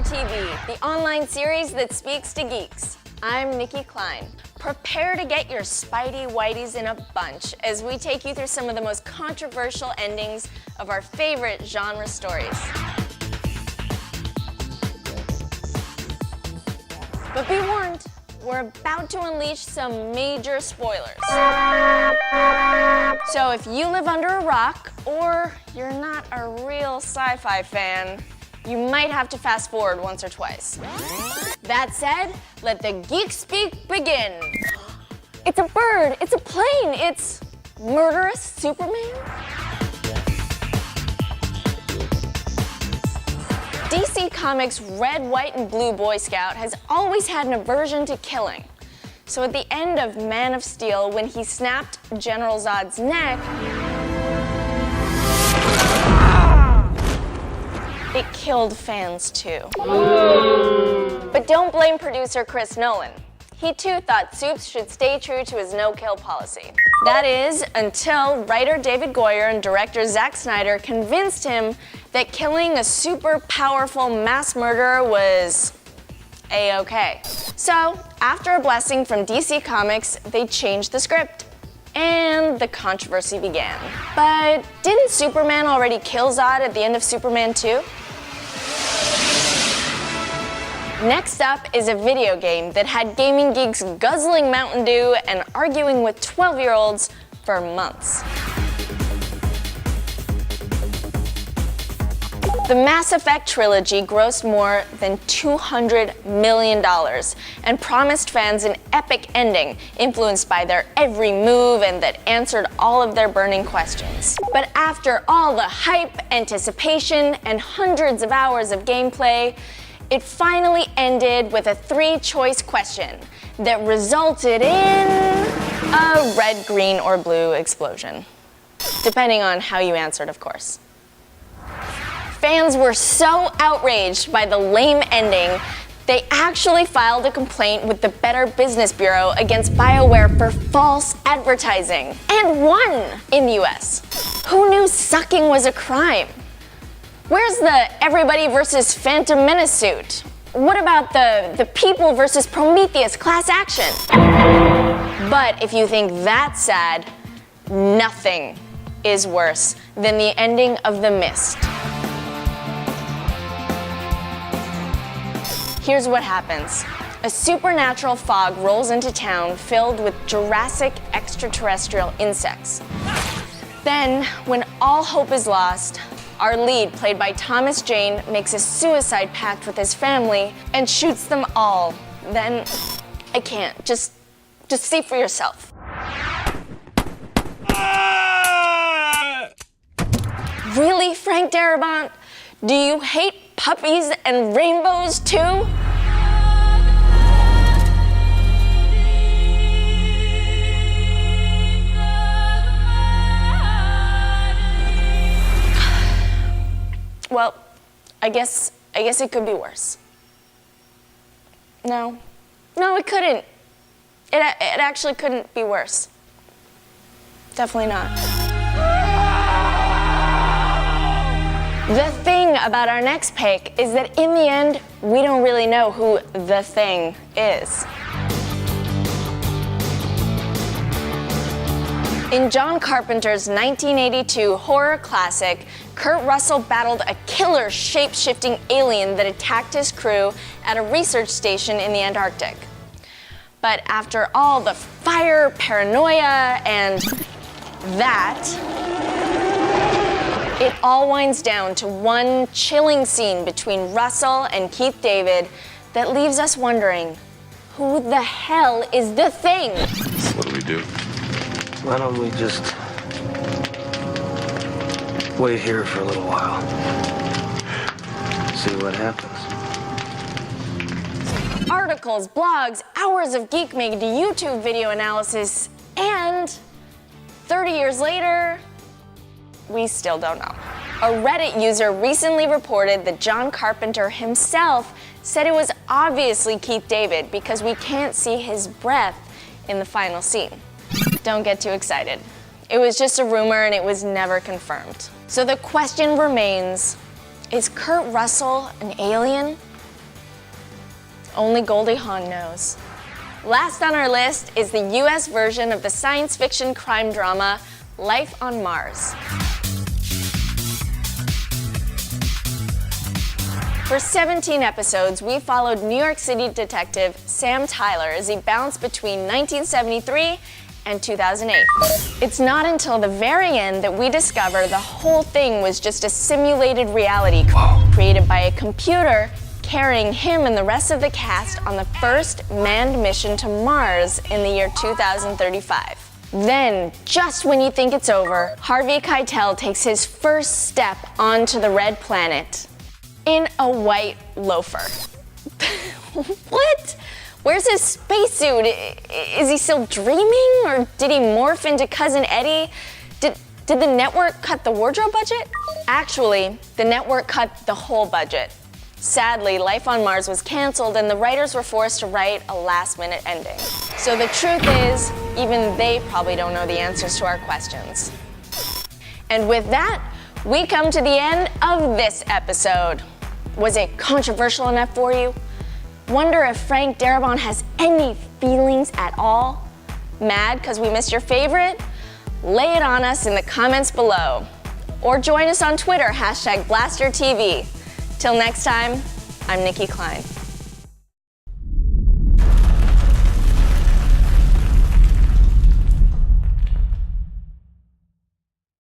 Spider TV, the online series that speaks to geeks. I'm Nikki Klein. Prepare to get your Spidey Whiteys in a bunch as we take you through some of the most controversial endings of our favorite genre stories. But be warned, we're about to unleash some major spoilers. So if you live under a rock or you're not a real sci-fi fan, you might have to fast forward once or twice. That said, let the geek speak begin. It's a bird, it's a plane, it's murderous Superman? DC Comics' red, white, and blue Boy Scout has always had an aversion to killing. So at the end of Man of Steel, when he snapped General Zod's neck, it killed fans too. But don't blame producer Chris Nolan. He too thought Supes should stay true to his no-kill policy. That is, until writer David Goyer and director Zack Snyder convinced him that killing a super powerful mass murderer was A-okay. So, after a blessing from DC Comics, they changed the script. And the controversy began. But didn't Superman already kill Zod at the end of Superman 2? Next up is a video game that had gaming geeks guzzling Mountain Dew and arguing with 12-year-olds for months. The Mass Effect trilogy grossed more than $200 million and promised fans an epic ending influenced by their every move and that answered all of their burning questions. But after all the hype, anticipation, and hundreds of hours of gameplay, it finally ended with a three-choice question that resulted in a red, green, or blue explosion. Depending on how you answered, of course. Fans were so outraged by the lame ending, they actually filed a complaint with the Better Business Bureau against BioWare for false advertising, and won in the US. Who knew sucking was a crime? Where's the everybody versus Phantom Menace suit? What about the people versus Prometheus class action? But if you think that's sad, nothing is worse than the ending of The Mist. Here's what happens. A supernatural fog rolls into town filled with Jurassic extraterrestrial insects. Then, when all hope is lost, our lead, played by Thomas Jane, makes a suicide pact with his family and shoots them all. Then, I can't. Just see for yourself. Really, Frank Darabont? Do you hate puppies and rainbows too? Well, I guess it could be worse. No, it couldn't. It actually couldn't be worse. Definitely not. The thing about our next pick is that in the end, we don't really know who the thing is. In John Carpenter's 1982 horror classic, Kurt Russell battled a killer shape-shifting alien that attacked his crew at a research station in the Antarctic. But after all the fire, paranoia, and that, it all winds down to one chilling scene between Russell and Keith David that leaves us wondering, who the hell is the thing? What do we do? Why don't we just wait here for a little while? See what happens. Articles, blogs, hours of geek made YouTube video analysis, and 30 years later, we still don't know. A Reddit user recently reported that John Carpenter himself said it was obviously Keith David because we can't see his breath in the final scene. Don't get too excited. It was just a rumor and it was never confirmed. So the question remains, is Kurt Russell an alien Only Goldie Hawn knows. Last on our list is the US version of the science fiction crime drama Life on Mars. For 17 episodes, we followed New York City detective Sam Tyler as he bounced between 1973 and 2008. It's not until the very end that we discover the whole thing was just a simulated reality created by a computer carrying him and the rest of the cast on the first manned mission to Mars in the year 2035. Then, just when you think it's over, Harvey Keitel takes his first step onto the red planet in a white loafer. What? Where's his spacesuit? Is he still dreaming, or did he morph into Cousin Eddie? Did the network cut the wardrobe budget? Actually, the network cut the whole budget. Sadly, Life on Mars was canceled and the writers were forced to write a last-minute ending. So the truth is, even they probably don't know the answers to our questions. And with that, we come to the end of this episode. Was it controversial enough for you? Wonder if Frank Darabont has any feelings at all? Mad because we missed your favorite? Lay it on us in the comments below. Or join us on Twitter, #BlasterTV. Till next time, I'm Nikki Klein.